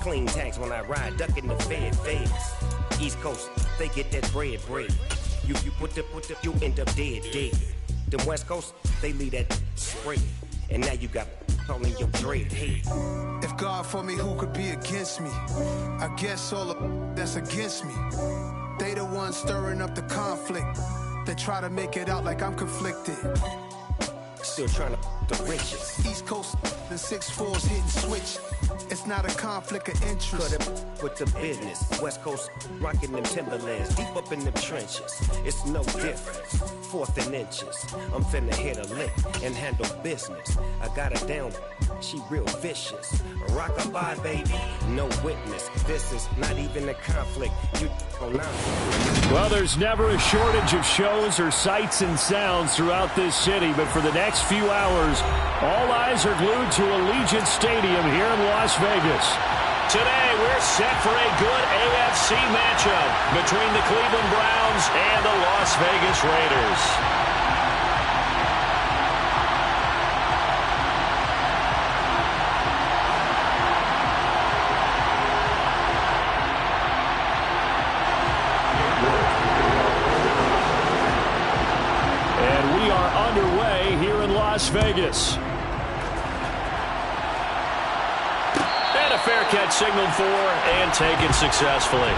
Clean tags when I ride, ducking the feds. East Coast, they get that bread. You put the, you end up dead. Them West Coast, they leave that spread. And now you got calling your dread head. If God for me, who could be against me? I guess all the that's against me. They the ones stirring up the conflict. They try to make it out like I'm conflicted. Still trying to the riches. East Coast, the 6'4s hitting switch. It's not a conflict of interest. Cut up with the business. West Coast rocking them Timberlands, deep up in them trenches. It's no difference. 4th and inches. I'm finna hit a lick and handle business. I got her down. She real vicious. Rock-a-bye, baby. No witness. This is not even a conflict. You don't know. Well, there's never a shortage of shows or sights and sounds throughout this city, but for the next few hours, all eyes are glued to Allegiant Stadium here in Las Vegas. Today, we're set for a good AFC matchup between the Cleveland Browns and the Las Vegas Raiders. Underway here in Las Vegas. And a fair catch signaled for and taken successfully.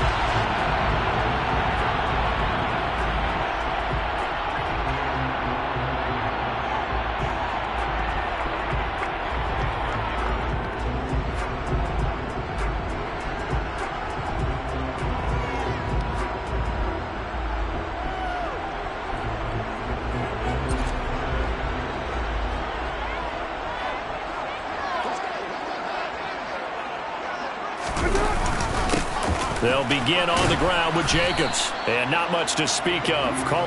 They'll begin on the ground with Jacobs. And not much to speak of. Call.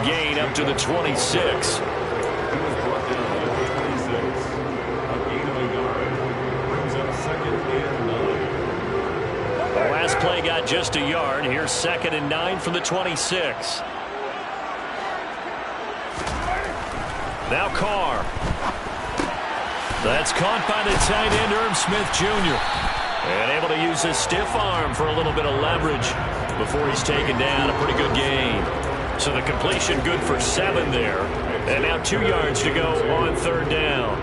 Gain up to the 26. The last play got just a yard. Here's 2nd and 9 from the 26. Now Carr. That's caught by the tight end, Irv Smith Jr. And able to use his stiff arm for a little bit of leverage before he's taken down. A pretty good gain. So the completion good for 7 there. And now 2 yards to go on 3rd down.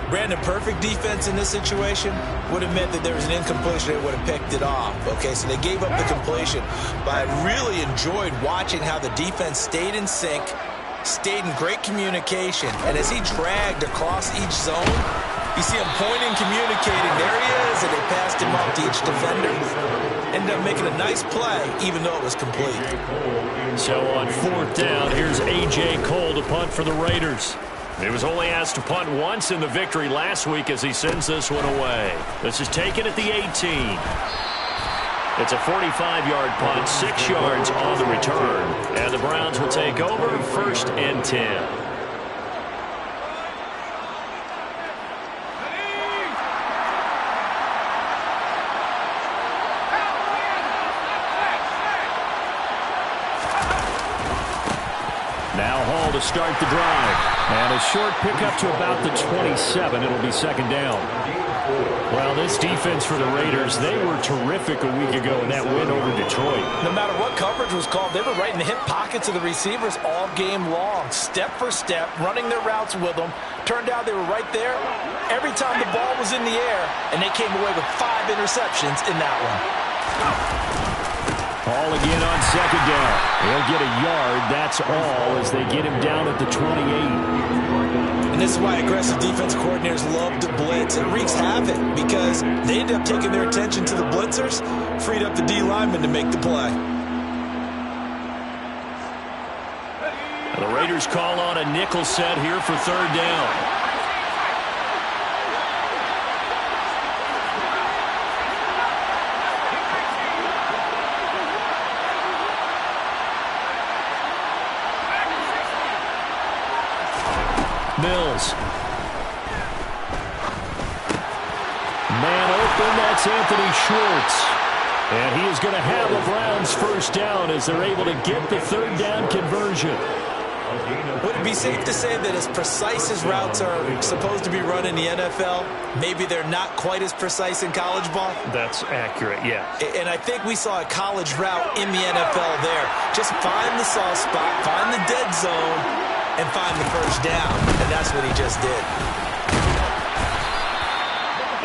Brandon, perfect defense in this situation would have meant that there was an incompletion. They would have picked it off. Okay, so they gave up the completion. But I really enjoyed watching how the defense stayed in sync, stayed in great communication. And as he dragged across each zone, you see him pointing, communicating. There he is, and they passed him up to each defender. Ended up making a nice play, even though it was complete. So on 4th down, here's A.J. Cole to punt for the Raiders. He was only asked to punt once in the victory last week as he sends this one away. This is taken at the 18. It's a 45-yard punt, 6 yards on the return. And the Browns will take over 1st and 10. Now Hall to start the drive. And a short pickup to about the 27. It'll be 2nd down. Well, this defense for the Raiders, they were terrific a week ago in that win over Detroit. No matter what coverage was called, they were right in the hip pockets of the receivers all game long, step for step, running their routes with them. Turned out they were right there every time the ball was in the air, and they came away with 5 interceptions in that one. Ball again on second down. He'll get a yard, that's all, as they get him down at the 28. And this is why aggressive defense coordinators love to blitz. It wreaks havoc because they end up taking their attention to the blitzers, freed up the D lineman to make the play. The Raiders call on a nickel set here for third down. Mills. Man open, that's Anthony Schwartz. And he is going to have a Browns first down as they're able to get the third down conversion. Would it be safe to say that as precise as routes are supposed to be run in the NFL, maybe they're not quite as precise in college ball? That's accurate, yeah. And I think we saw a college route in the NFL there. Just find the soft spot, find the dead zone, and find the first down. And that's what he just did.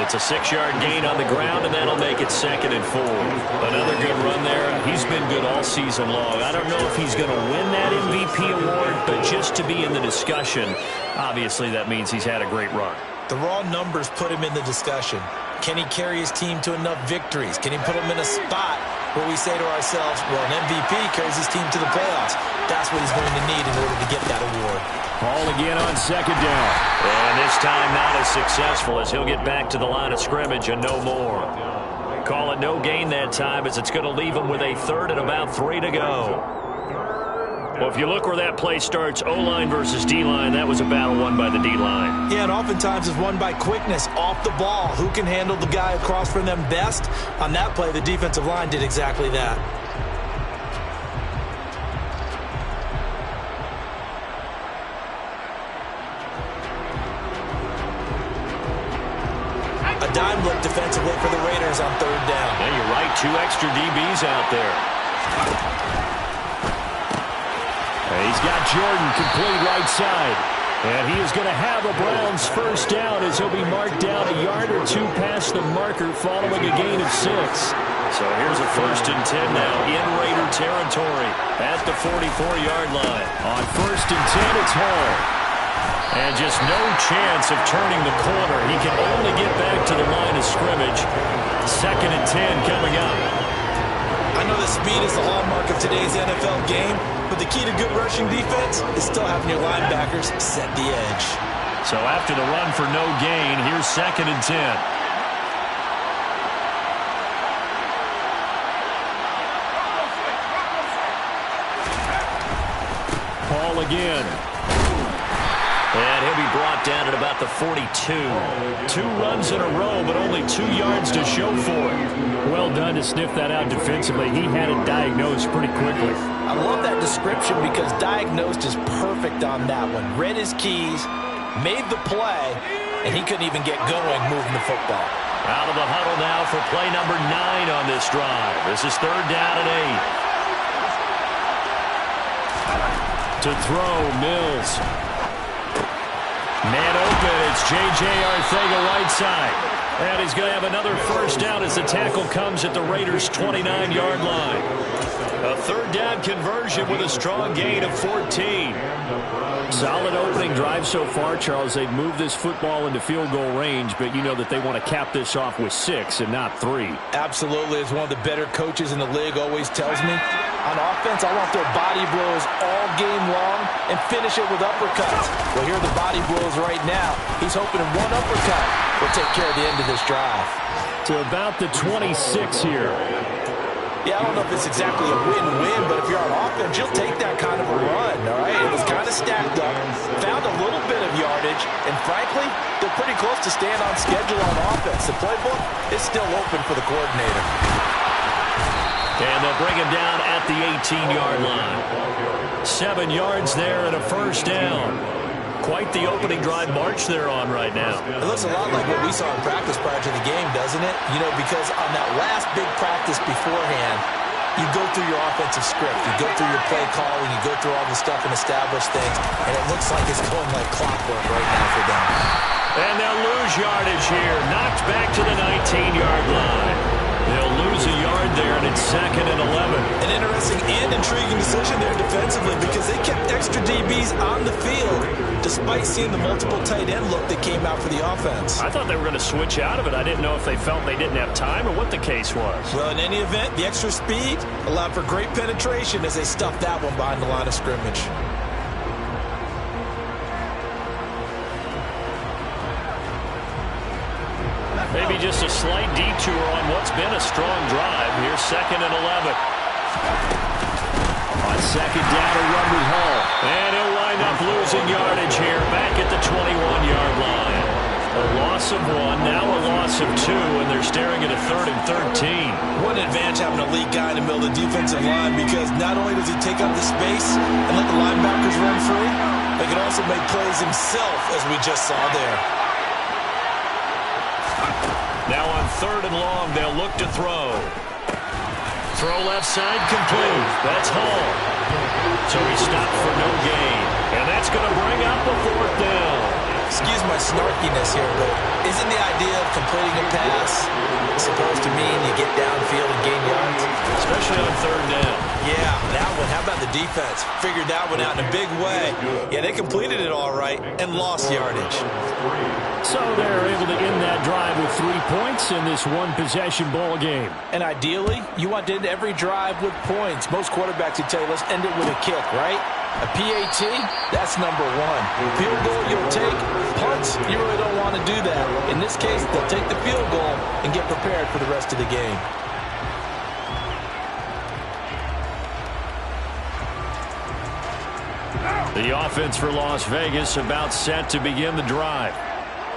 It's a 6-yard gain on the ground, and that'll make it 2nd and 4. Another good run there. He's been good all season long. I don't know if he's going to win that MVP award, but just to be in the discussion, obviously that means he's had a great run. The raw numbers put him in the discussion. Can he carry his team to enough victories? Can he put them in a spot where we say to ourselves, well, an MVP carries his team to the playoffs. That's what he's going to need in order to get that award. Ball again on second down. And this time not as successful as he'll get back to the line of scrimmage and no more. Call it no gain that time as it's going to leave him with a 3rd and about 3 to go. Well, if you look where that play starts, O-line versus D-line, that was a battle won by the D-line. Yeah, and oftentimes it's won by quickness off the ball. Who can handle the guy across from them best? On that play, the defensive line did exactly that. A dime look defensively for the Raiders on 3rd down. Yeah, you're right. 2 extra DBs out there. He's got Jordan complete right side. And he is going to have a Browns first down as he'll be marked down a yard or 2 past the marker following a gain of 6. So here's a 1st and 10 now in Raider territory at the 44-yard line. On 1st and 10, it's Hall. And just no chance of turning the corner. He can only get back to the line of scrimmage. 2nd and 10 coming up. I know that speed is the hallmark of today's NFL game, but the key to good rushing defense is still having your linebackers set the edge. So after the run for no gain, here's 2nd and 10. Paul again. And he'll be brought down at about the 42. 2 runs in a row, but only 2 yards to show for it. Well done to sniff that out defensively. He had it diagnosed pretty quickly. I love that description because diagnosed is perfect on that one. Read his keys, made the play, and he couldn't even get going moving the football. Out of the huddle now for play number 9 on this drive. This is 3rd down and 8. To throw, Mills. Man open, it's J.J. Arcega right side. And he's going to have another first down as the tackle comes at the Raiders' 29-yard line. A 3rd down conversion with a strong gain of 14. Solid opening drive so far, Charles. They've moved this football into field goal range, but you know that they want to cap this off with 6 and not 3. Absolutely. As one of the better coaches in the league always tells me, on offense, I want their body blows all game long and finish it with uppercuts. Well, here are the body blows right now. He's hoping in one uppercut will take care of the end of this drive. To about the 26 here. Yeah, I don't know if it's exactly a win-win, but if you're on offense, you'll take that kind of a run, all right? It was kind of stacked up, found a little bit of yardage, and frankly, they're pretty close to staying on schedule on offense. The playbook is still open for the coordinator. And they'll bring him down at the 18-yard line. 7 yards there and a first down. quite the opening drive march they're on right now. It looks a lot like what we saw in practice prior to the game, doesn't it? You know, because on that last big practice beforehand, you go through your offensive script, you go through your play calling, you go through all the stuff and establish things, and it looks like it's going like clockwork right now for them. And they'll lose yardage here. Knocked back to the 19-yard line. They'll lose a yard there, and it's 2nd and 11. An interesting and intriguing decision there defensively because they kept extra DBs on the field despite seeing the multiple tight end look that came out for the offense. I thought they were going to switch out of it. I didn't know if they felt they didn't have time or what the case was. Well, in any event, the extra speed allowed for great penetration as they stuffed that one behind the line of scrimmage. Maybe just a slight detour on what's been a strong drive. Here's 2nd and 11. On 2nd down, a run with Hall. And he'll wind up losing yardage here back at the 21-yard line. A loss of 1, now a loss of 2, and they're staring at a 3rd and 13. What an advantage having an elite guy in the middle of the defensive line because not only does he take up the space and let the linebackers run free, but he can also make plays himself, as we just saw there. Now on 3rd and long, they'll look to throw. Throw left side complete. That's Hall. So he stopped for no gain. And that's going to bring up a 4th down. Excuse my snarkiness here, but isn't the idea of completing a pass supposed to mean you get downfield and gain yards? Especially on 3rd down. Yeah, that one. How about the defense? Figured that one out in a big way. Yeah, they completed it all right and lost yardage. So they're able to end that drive with 3 points in this one-possession ball game. And ideally, you want to end every drive with points. Most quarterbacks would tell you, let's end it with a kick, right? A PAT, that's number 1. Field goal, you'll take. Punts, you really don't want to do that. In this case, they'll take the field goal and get prepared for the rest of the game. The offense for Las Vegas about set to begin the drive.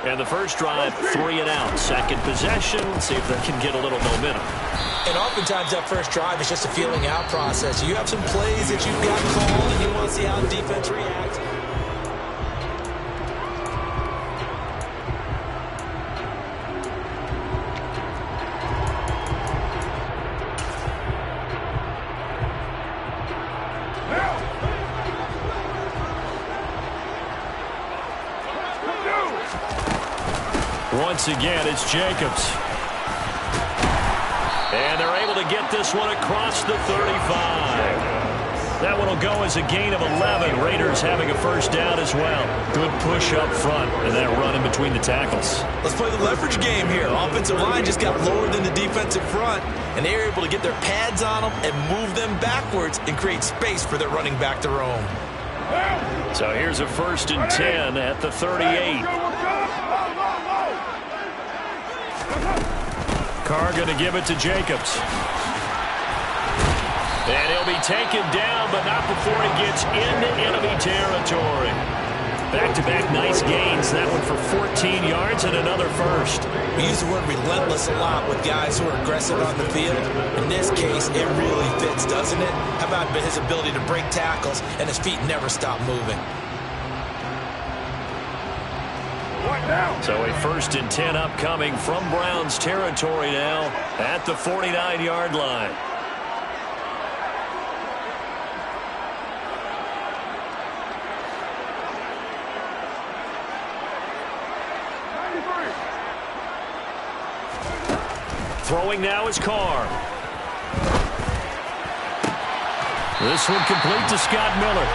And the first drive, 3 and out. 2nd possession. Let's see if they can get a little momentum. And oftentimes that first drive is just a feeling out process. You have some plays that you've got called and you want to see how the defense reacts. Once again, it's Jacobs. And they're able to get this one across the 35. That one will go as a gain of 11. Raiders having a first down as well. Good push up front and that run in between the tackles. Let's play the leverage game here. Offensive line just got lower than the defensive front, and they were able to get their pads on them and move them backwards and create space for their running back to roam. So here's a 1st and 10 at the 38. Carr going to give it to Jacobs. And he'll be taken down, but not before he gets into enemy territory. Back-to-back nice gains. That one for 14 yards and another first. We use the word relentless a lot with guys who are aggressive on the field. In this case, it really fits, doesn't it? How about his ability to break tackles and his feet never stop moving? So a 1st and 10 upcoming from Browns territory now at the 49-yard line. Throwing now is Carr. This one complete to Scott Miller.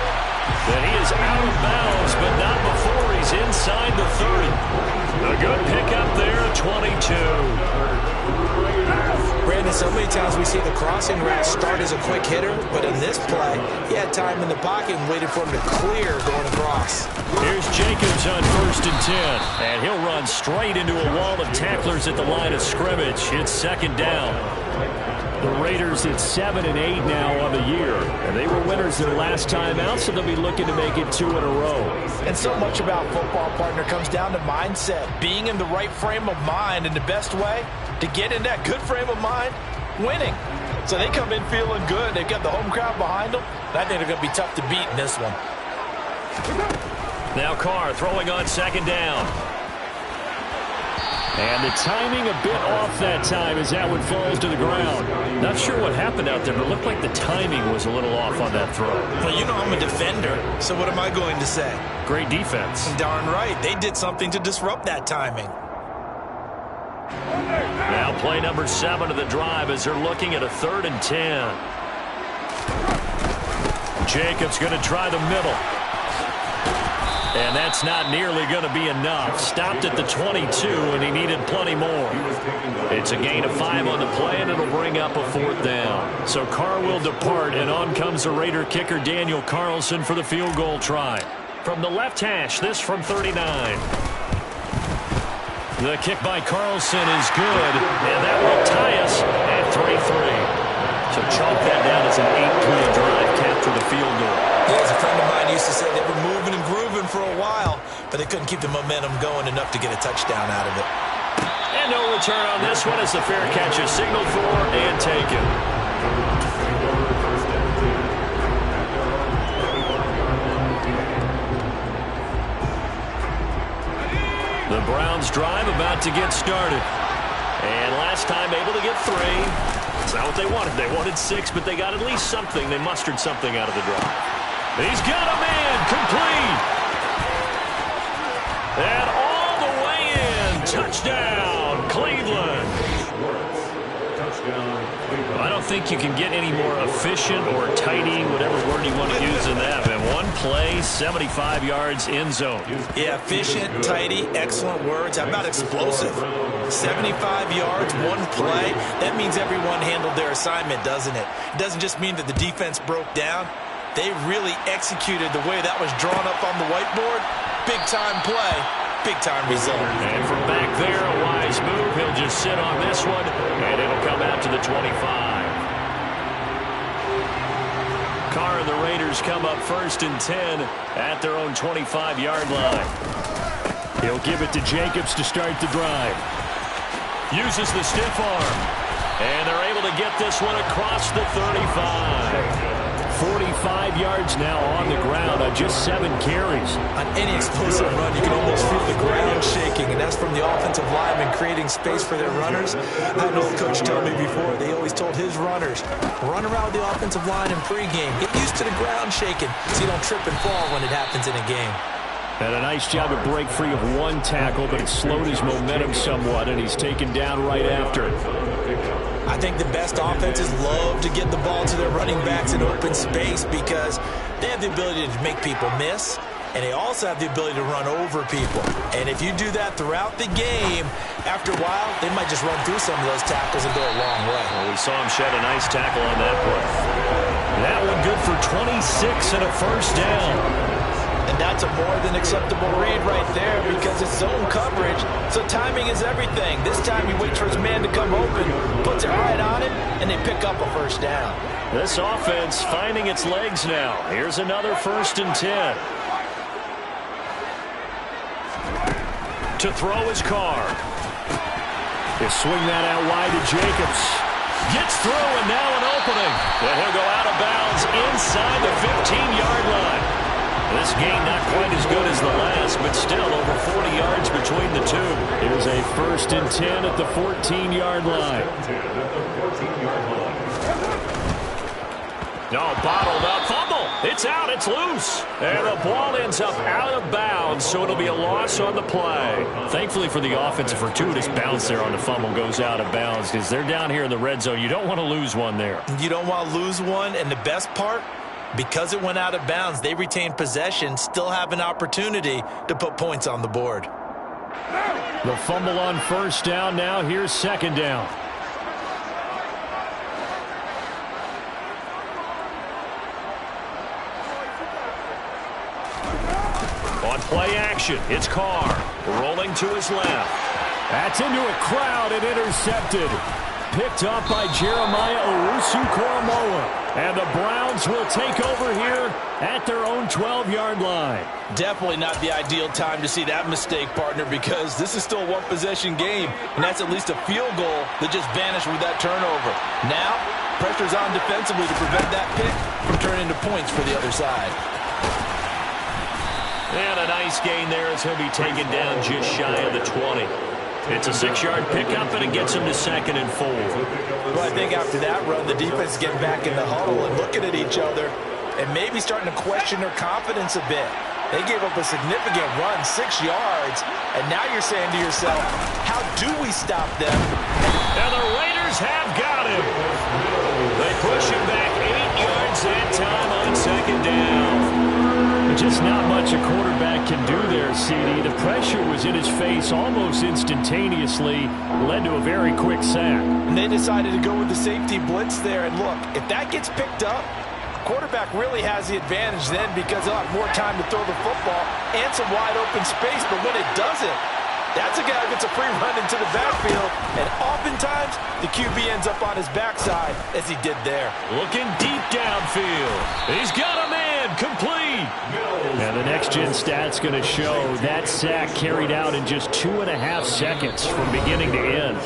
And he is out of bounds, but not before he's inside the 30. A good pickup there, 22. Brandon, so many times we see the crossing route start as a quick hitter, but in this play, he had time in the pocket and waited for him to clear going across. Here's Jacobs on 1st and 10, and he'll run straight into a wall of tacklers at the line of scrimmage. It's 2nd down. The Raiders at 7 and 8 now on the year, and they were winners their last time out, so they'll be looking to make it 2 in a row. And so much about football, partner, comes down to mindset, being in the right frame of mind, and the best way to get in that good frame of mind, winning. So they come in feeling good. They've got the home crowd behind them, and I think they're going to be tough to beat in this one. Now Carr throwing on second down. And the timing a bit off that time as that one falls to the ground. Not sure what happened out there, but it looked like the timing was a little off on that throw. Well, you know I'm a defender, so what am I going to say? Great defense. Darn right. They did something to disrupt that timing. Now play number 7 of the drive as they're looking at a 3rd and 10. Jacobs going to try the middle. And that's not nearly going to be enough. Stopped at the 22, and he needed plenty more. It's a gain of 5 on the play, and it'll bring up a 4th down. So Carr will depart, and on comes the Raider kicker Daniel Carlson for the field goal try. From the left hash, this from 39. The kick by Carlson is good, and that will tie us at 3-3. So chalk that down as an 8-play drive capture the field goal. Yeah, as a friend of mine used to say, they were moving and grooving for a while, but they couldn't keep the momentum going enough to get a touchdown out of it. And no return on this one as the fair catch is signaled for and taken. The Browns drive about to get started. And last time able to get 3. It's not what they wanted. They wanted 6, but they got at least something. They mustered something out of the drive. He's got a man complete. And all the way in. Touchdown, Cleveland. I don't think you can get any more efficient or tidy, whatever word you want to use in that. And one play, 75 yards in zone. Yeah, efficient, tidy, excellent words. How about explosive? 75 yards, one play. That means everyone handled their assignment, doesn't it? It doesn't just mean that the defense broke down. They really executed the way that was drawn up on the whiteboard. Big-time play, big-time result. And from back there, a wise move. He'll just sit on this one, and it'll come out to the 25. Carr and the Raiders come up 1st and 10 at their own 25-yard line. He'll give it to Jacobs to start the drive. Uses the stiff arm. And they're able to get this one across the 35. 45 yards now on the ground on just 7 carries. On any explosive run, you can almost feel the ground shaking, and that's from the offensive linemen creating space for their runners. I had an old coach tell me before, they always told his runners, run around the offensive line in pregame. Get used to the ground shaking so you don't trip and fall when it happens in a game. And a nice job to break free of 1 tackle, but it slowed his momentum somewhat, and he's taken down right after. I think the best offenses love to get the ball to their running backs in open space because they have the ability to make people miss, and they also have the ability to run over people. And if you do that throughout the game, after a while, they might just run through some of those tackles and go a long way. Well, we saw him shed a nice tackle on that play. That one good for 26 and a 1st down. And that's a more than acceptable read right there because it's zone coverage, so timing is everything. This time he waits for his man to come open, puts it right on it, and they pick up a 1st down. This offense finding its legs now. Here's another 1st and 10. To throw his Carr. They swing that out wide to Jacobs. Gets through, and now an opening. And he'll go out of bounds inside the 15-yard line. This game not quite as good as the last, but still over 40 yards between the two. Here's a 1st and 10 at the 14-yard line. No, bottled up. Fumble. It's out. It's loose. And the ball ends up out of bounds, so it'll be a loss on the play. Thankfully for the offense, a fortuitous bounce there on the fumble goes out of bounds because they're down here in the red zone. You don't want to lose one there. You don't want to lose one, and the best part, because it went out of bounds, they retain possession, still have an opportunity to put points on the board. The fumble on 1st down. Now here's 2nd down. On play action, it's Carr rolling to his left. That's into a crowd and intercepted. Picked up by Jeremiah Owusu-Koramoah. And the Browns will take over here at their own 12-yard line. Definitely not the ideal time to see that mistake, partner, because this is still a one-possession game, and that's at least a field goal that just vanished with that turnover. Now, pressure's on defensively to prevent that pick from turning into points for the other side. And a nice gain there as he'll be taken down just shy of the 20. It's a 6-yard pickup, and it gets him to 2nd and 4. Well, I think after that run, the defense getting back in the huddle and looking at each other and maybe starting to question their confidence a bit. They gave up a significant run, 6 yards, and now you're saying to yourself, how do we stop them? And the Raiders have got him. They push him back 8 yards that time on 2nd down. Just not much a quarterback can do there, CD. The pressure was in his face almost instantaneously, led to a very quick sack. And they decided to go with the safety blitz there. And look, if that gets picked up, quarterback really has the advantage then because he'll have more time to throw the football and some wide open space. But when it doesn't, that's a guy who gets a free run into the backfield. And oftentimes, the QB ends up on his backside as he did there. Looking deep downfield. He's got a man complete. And the next-gen stat's going to show that sack carried out in just 2.5 seconds from beginning to end.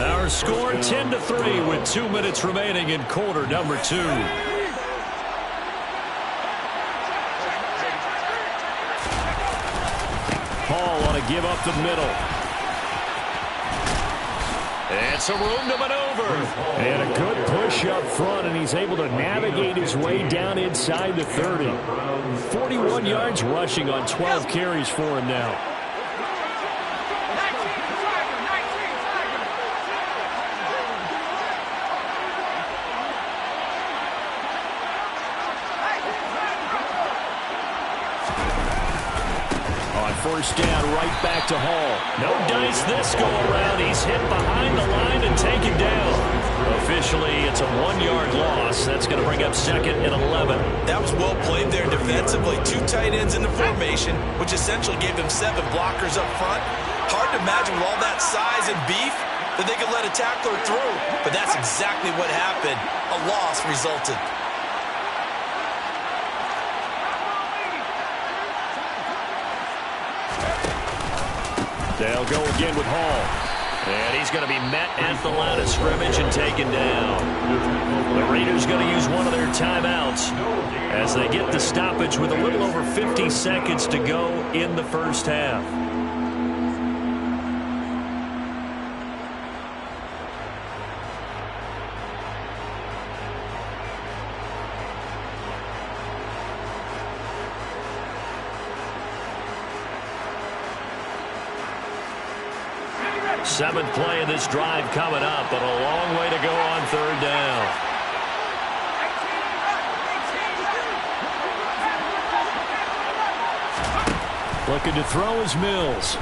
Our score 10-3 with 2 minutes remaining in quarter number 2. Hall on a give up the middle. And some room to maneuver. And a good push up front, and he's able to navigate his way down inside the 30. 41 yards rushing on 12 carries for him now. First down, right back to Hall. No dice this go-around. He's hit behind the line and taken down. Officially, it's a 1-yard loss. That's going to bring up 2nd and 11. That was well played there defensively. 2 tight ends in the formation, which essentially gave them 7 blockers up front. Hard to imagine with all that size and beef that they could let a tackler through. But that's exactly what happened. A loss resulted. They'll go again with Hall. And he's going to be met at the line of scrimmage and taken down. The Raiders going to use one of their timeouts as they get the stoppage with a little over 50 seconds to go in the first half. Seventh play of this drive coming up, but a long way to go on 3rd down. Looking to throw is Mills.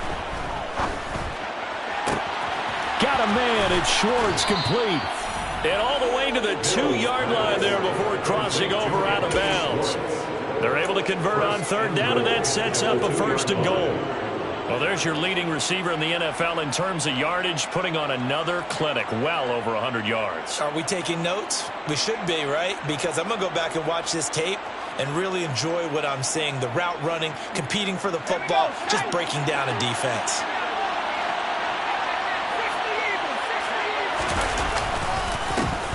Got a man, it's Schwartz, complete. And all the way to the 2-yard line there before crossing over out of bounds. They're able to convert on 3rd down, and that sets up a 1st and goal. Well, there's your leading receiver in the NFL in terms of yardage, putting on another clinic, well over 100 yards. Are we taking notes? We should be, right? Because I'm going to go back and watch this tape and really enjoy what I'm seeing. The route running, competing for the football, just breaking down a defense.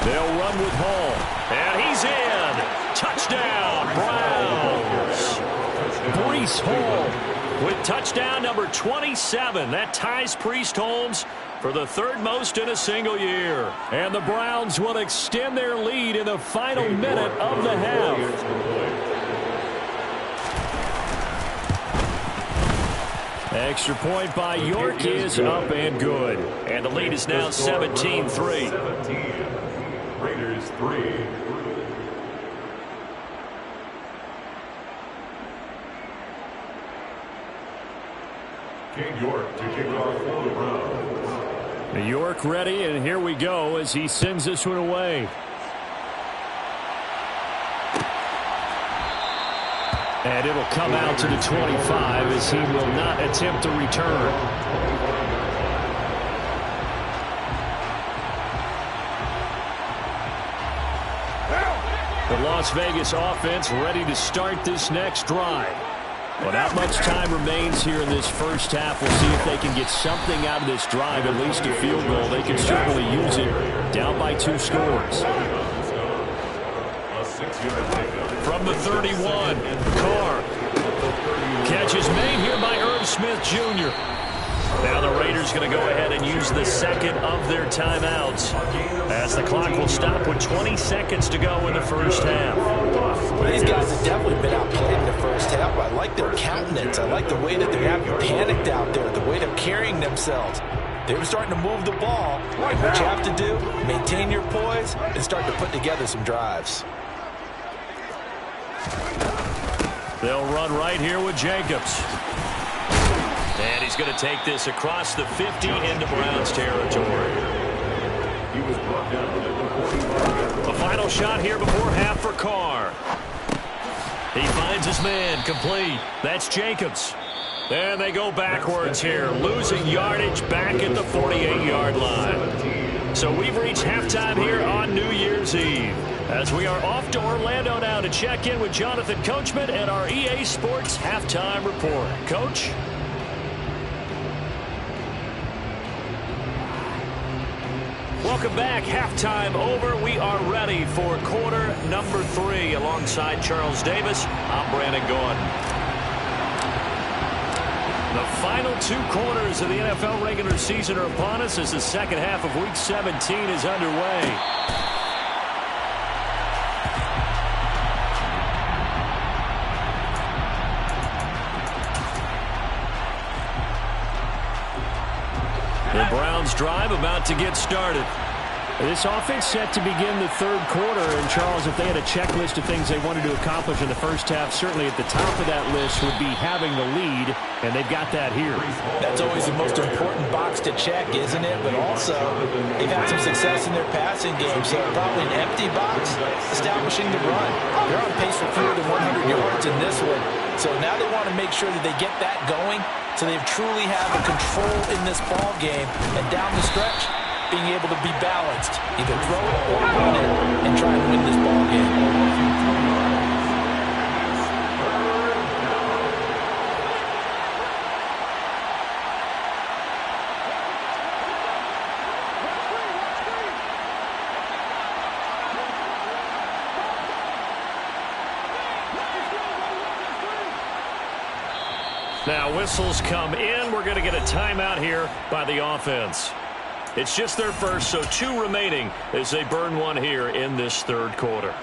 They'll run with Hall. And he's in. Touchdown, Browns. Breece Hall with touchdown number 27. That ties Priest Holmes for the 3rd most in a single year. And the Browns will extend their lead in the final minute of the half. Extra point by York is up and good. And the lead is now 17-3. Raiders 3. York to kick off for the Browns. York ready, and here we go as he sends this one away. And it'll come out to the 25 as he will not attempt to return. The Las Vegas offense ready to start this next drive. Well, not much time remains here in this first half. We'll see if they can get something out of this drive, at least a field goal. They can certainly use it. Down by 2 scores. From the 31, Carr catches Smith Jr. Now the Raiders going to go ahead and use the second of their timeouts as the clock will stop with 20 seconds to go in the first half. Well, these guys have definitely been outplayed in the first half. I like their countenance. I like the way that they're having panicked out there, the way they're carrying themselves. They were starting to move the ball. And what you have to do, maintain your poise and start to put together some drives. They'll run right here with Jacobs. And he's going to take this across the 50 into Browns territory. The final shot here before half for Carr. He finds his man, complete. That's Jacobs. And they go backwards here, losing yardage back at the 48-yard line. So we've reached halftime here on New Year's Eve, as we are off to Orlando now to check in with Jonathan Coachman and our EA Sports Halftime Report. Coach? Welcome back. Halftime over. We are ready for quarter number 3. Alongside Charles Davis, I'm Brandon Gordon. The final 2 quarters of the NFL regular season are upon us as the second half of Week 17 is underway. The Browns drive about to get started. This offense set to begin the third quarter. And, Charles, if they had a checklist of things they wanted to accomplish in the first half, certainly at the top of that list would be having the lead, and they've got that here. That's always the most important box to check, isn't it? But also, they've had some success in their passing game, so probably an empty box, establishing the run. They're on pace for fewer than 100 yards in this one. So now they want to make sure that they get that going so they truly have a control in this ball game. And down the stretch, being able to be balanced, either throw it or run it, and try and win this ball game. Now whistles come in. We're going to get a timeout here by the offense. It's just their first, so 2 remaining as they burn one here in this third quarter.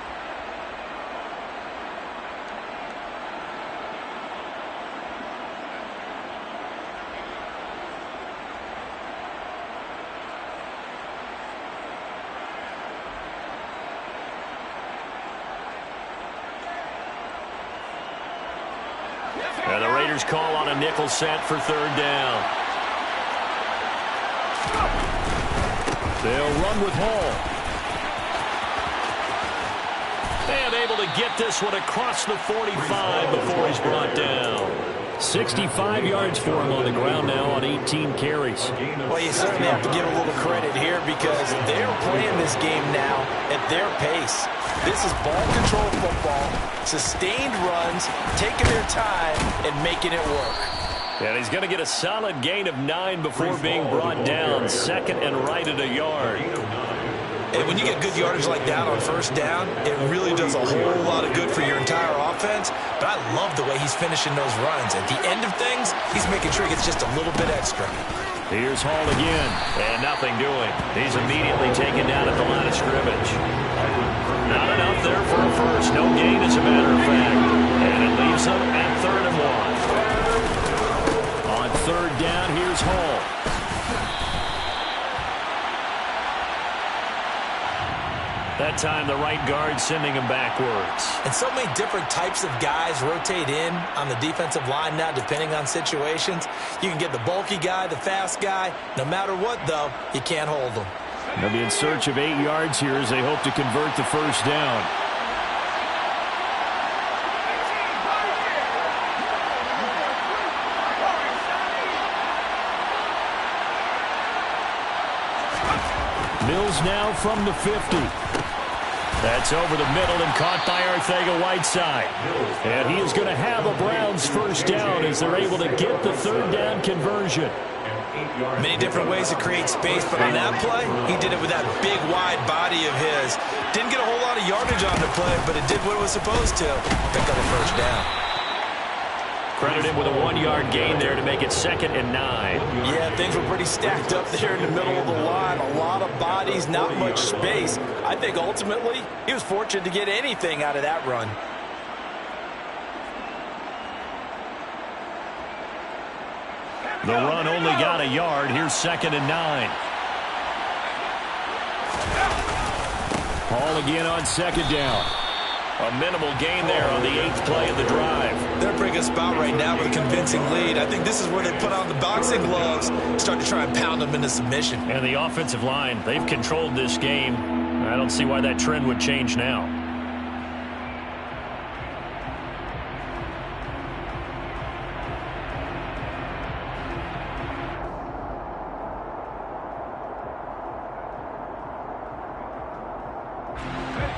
And the Raiders call on a nickel set for third down. They'll run with Hall. And able to get this one across the 45 before he's brought down. 65 yards for him on the ground now on 18 carries. Well, you certainly have to give a little credit here because they're playing this game now at their pace. This is ball control football, sustained runs, taking their time, and making it work. And he's going to get a solid gain of 9 before being brought down. Second and right at a yard. And when you get good yardage like that on first down, it really does a whole lot of good for your entire offense. But I love the way he's finishing those runs. At the end of things, he's making sure he gets just a little bit extra. Here's Hall again, and nothing doing. He's immediately taken down at the line of scrimmage. Not enough there for a first. No gain, as a matter of fact. And it leaves them at 3rd and 1. On third down, here's Hall. That time, the right guard sending him backwards. And so many different types of guys rotate in on the defensive line now, depending on situations. You can get the bulky guy, the fast guy. No matter what, though, you can't hold them. They'll be in search of 8 yards here as they hope to convert the first down. Mills now from the 50. That's over the middle and caught by Arcega-Whiteside. And he is going to have a Browns first down as they're able to get the third down conversion. Many different ways to create space, but on that play, he did it with that big, wide body of his. Didn't get a whole lot of yardage on the play, but it did what it was supposed to. Pick up a first down. Credit him with a 1-yard gain there to make it 2nd and 9. Yeah, things were pretty stacked up there in the middle of the line. A lot of bodies, not much space. I think ultimately he was fortunate to get anything out of that run. The run only got a yard. Here's 2nd and 9. Hall again on 2nd down. A minimal gain there on the 8th play of the drive. They're in a pretty good spot right now with a convincing lead. I think this is where they put on the boxing gloves, start to try and pound them into submission. And the offensive line, they've controlled this game. I don't see why that trend would change now.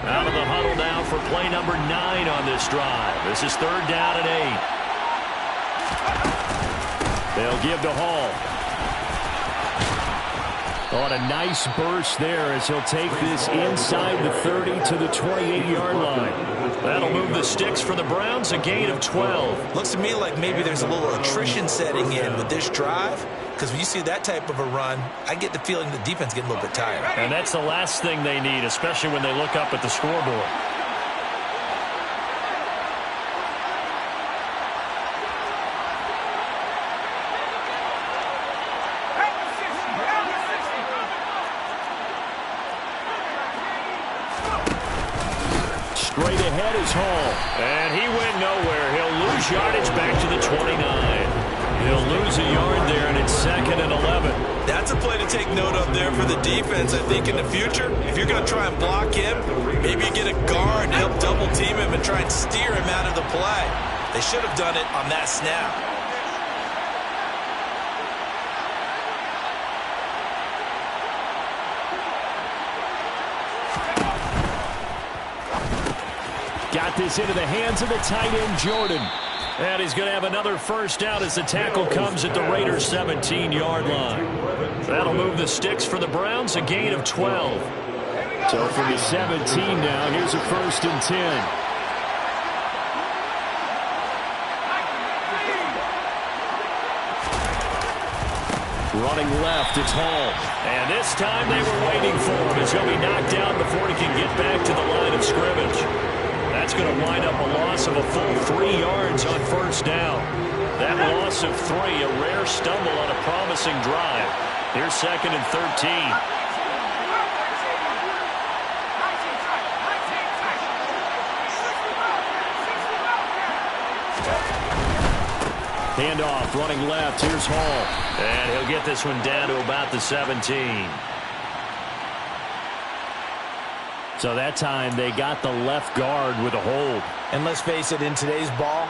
Out of the huddle now for play number 9 on this drive. This is 3rd down and 8. They'll give to Hall. On a nice burst there as he'll take this inside the 30 to the 28-yard line. That'll move the sticks for the Browns, a gain of 12. Looks to me like maybe there's a little attrition setting in with this drive, because when you see that type of a run, I get the feeling the defense getting a little bit tired. And that's the last thing they need, especially when they look up at the scoreboard. Straight ahead is Hall. And he went nowhere. He'll lose yardage back to the 29. He'll lose a yard there, and it's 2nd and 11. That's a play to take note of there for the defense, I think, in the future. If you're going to try and block him, maybe you get a guard to help double-team him and try and steer him out of the play. They should have done it on that snap. Got this into the hands of the tight end, Jordan. And he's going to have another first down as the tackle comes at the Raiders' 17-yard line. That'll move the sticks for the Browns, a gain of 12. So from the 17 now, here's a 1st and 10. Running left, it's Hall. And this time they were waiting for him as he'll be knocked down before he can get back to the line of scrimmage. That's going to wind up a loss of a full 3 yards on 1st down. That loss of 3, a rare stumble on a promising drive. Here's 2nd and 13. Handoff, running left, here's Hall. And he'll get this one down to about the 17. So that time they got the left guard with a hold. And let's face it, in today's ball,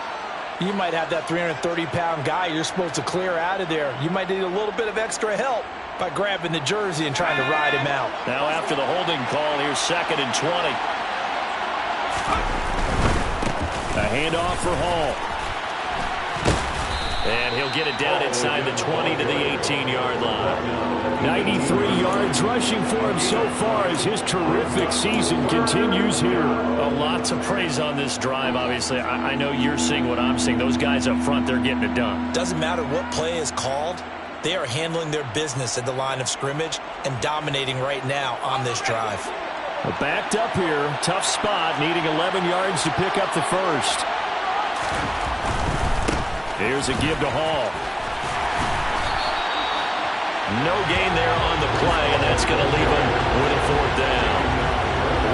you might have that 330-pound guy you're supposed to clear out of there. You might need a little bit of extra help by grabbing the jersey and trying to ride him out. Now after the holding call, here's 2nd and 20. A handoff for Hall. And he'll get it down inside the 20 to the 18-yard line. 93 yards rushing for him so far as his terrific season continues here. Lots of praise on this drive, obviously. I know you're seeing what I'm seeing. Those guys up front, they're getting it done. Doesn't matter what play is called. They are handling their business at the line of scrimmage and dominating right now on this drive. Backed up here. Tough spot, needing 11 yards to pick up the first. Here's a give to Hall. No gain there on the play, and that's going to leave him with a 4th down.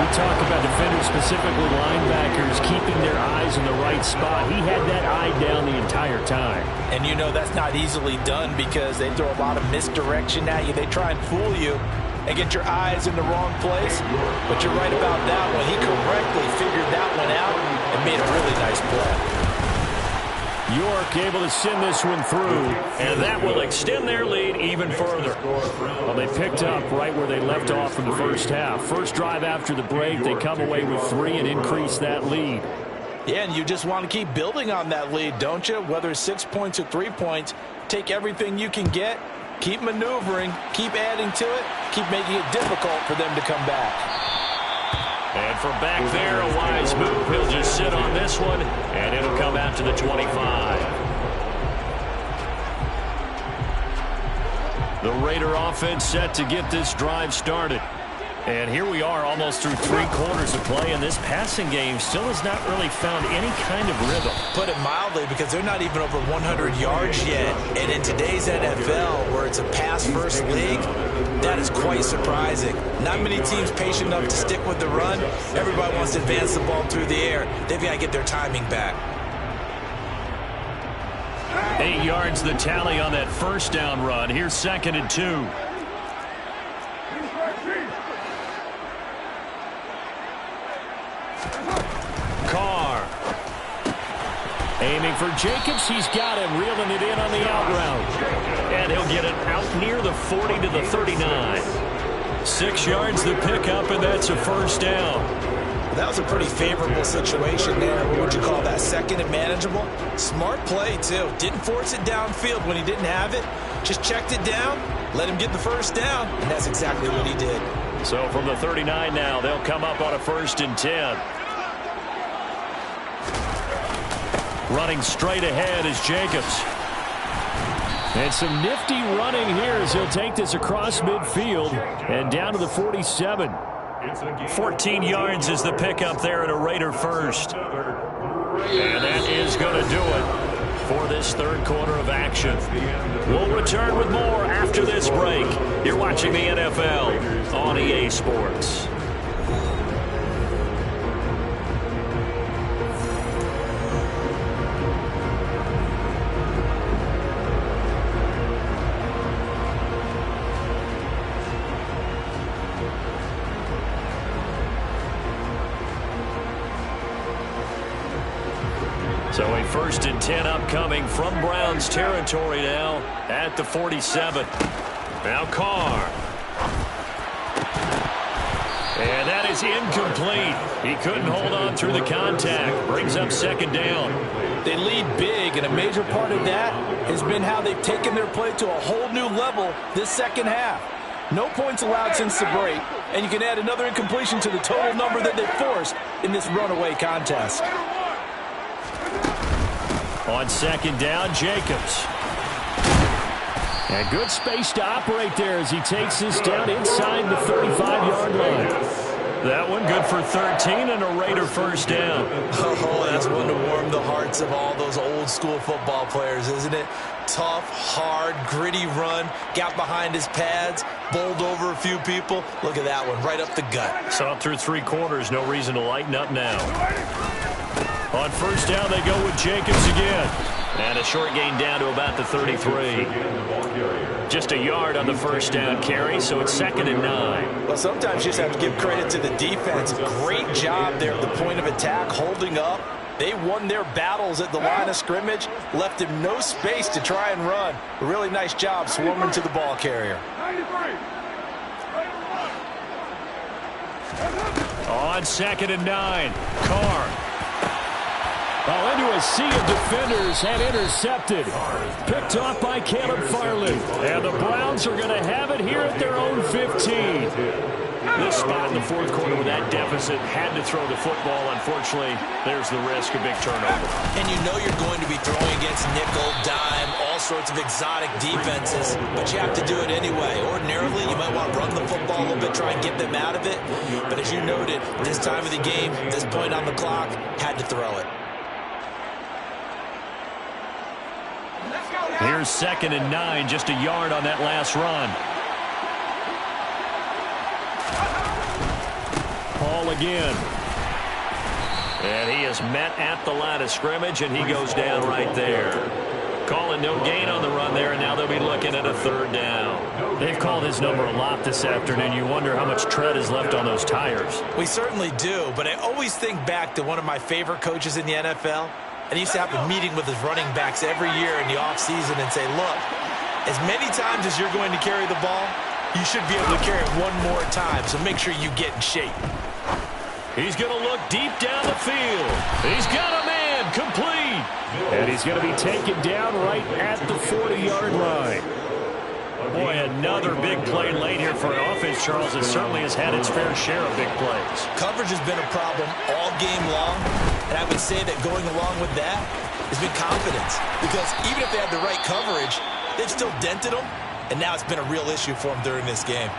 We talk about defenders, specifically linebackers, keeping their eyes in the right spot. He had that eye down the entire time. And you know that's not easily done because they throw a lot of misdirection at you. They try and fool you and get your eyes in the wrong place. But you're right about that one. He correctly figured that one out and made a really nice play. York able to send this one through. And that will extend their lead even further. Well, they picked up right where they left off in the first half. First drive after the break, they come away with 3 and increase that lead. Yeah, and you just want to keep building on that lead, don't you? Whether it's 6 points or 3 points, take everything you can get, keep maneuvering, keep adding to it, keep making it difficult for them to come back. And from back there, a wise move. He'll just sit on this one, and it'll come out to the 25. Raider offense set to get this drive started. And here we are almost through 3 quarters of play, and this passing game still has not really found any kind of rhythm. Put it mildly, because they're not even over 100 yards yet. And in today's NFL, where it's a pass-first league, that is quite surprising. Not many teams patient enough to stick with the run. Everybody wants to advance the ball through the air. They've got to get their timing back. 8 yards the tally on that first down run. Here's 2nd and 2. Carr. Aiming for Jacobs. He's got him, reeling it in on the out route. And he'll get it out near the 40 to the 39. 6 yards the pickup, and that's a first down. That was a pretty favorable situation there. What would you call that? 2nd and manageable? Smart play, too. Didn't force it downfield when he didn't have it. Just checked it down, let him get the first down, and that's exactly what he did. So from the 39 now, they'll come up on a 1st and 10. Running straight ahead is Jacobs. And some nifty running here as he'll take this across midfield and down to the 47. 14 yards is the pickup there at a Raider first. And that is going to do it for this 3rd quarter of action. We'll return with more after this break. You're watching the NFL on EA Sports. So a 1st and 10 upcoming from Browns territory now at the 47. Now Carr. And that is incomplete. He couldn't hold on through the contact. Brings up 2nd down. They lead big, and a major part of that has been how they've taken their play to a whole new level this second half. No points allowed since the break, and you can add another incompletion to the total number that they forced in this runaway contest. On 2nd down, Jacobs. And good space to operate there as he takes this down inside the 35-yard line. That one good for 13 and a Raider first down. Oh, that's one to warm the hearts of all those old-school football players, isn't it? Tough, hard, gritty run. Got behind his pads, bowled over a few people. Look at that one, right up the gut. Saw through 3 quarters, no reason to lighten up now. On 1st down, they go with Jacobs again. And a short gain down to about the 33. Just a yard on the 1st down carry, so it's 2nd and 9. Well, sometimes you just have to give credit to the defense. Great job there at the point of attack, holding up. They won their battles at the line of scrimmage, left him no space to try and run. A really nice job swarming to the ball carrier. On 2nd and 9, Carr. Well, into a sea of defenders and intercepted. Picked off by Caleb Farley. And the Browns are going to have it here at their own 15. This spot in the 4th quarter with that deficit had to throw the football. Unfortunately, there's the risk of big turnover. And you know you're going to be throwing against nickel, dime, all sorts of exotic defenses, but you have to do it anyway. Ordinarily, you might want to run the football a little bit, try and get them out of it. But as you noted, this time of the game, this point on the clock, had to throw it. Here's 2nd and 9, just a yard on that last run. Paul again. And he is met at the line of scrimmage, and he goes down right there. Calling no gain on the run there, and now they'll be looking at a 3rd down. They've called his number a lot this afternoon. You wonder how much tread is left on those tires. We certainly do, but I always think back to one of my favorite coaches in the NFL. And he used to have a meeting with his running backs every year in the offseason and say, look, as many times as you're going to carry the ball, you should be able to carry it one more time, so make sure you get in shape. He's going to look deep down the field. He's got a man, complete. And he's going to be taken down right at the 40-yard line. Boy, another big play late here for an offense, Charles, that certainly has had its fair share of big plays. Coverage has been a problem all game long, and I would say that going along with that has been confidence. Because even if they had the right coverage, they've still dented them, and now it's been a real issue for him during this game.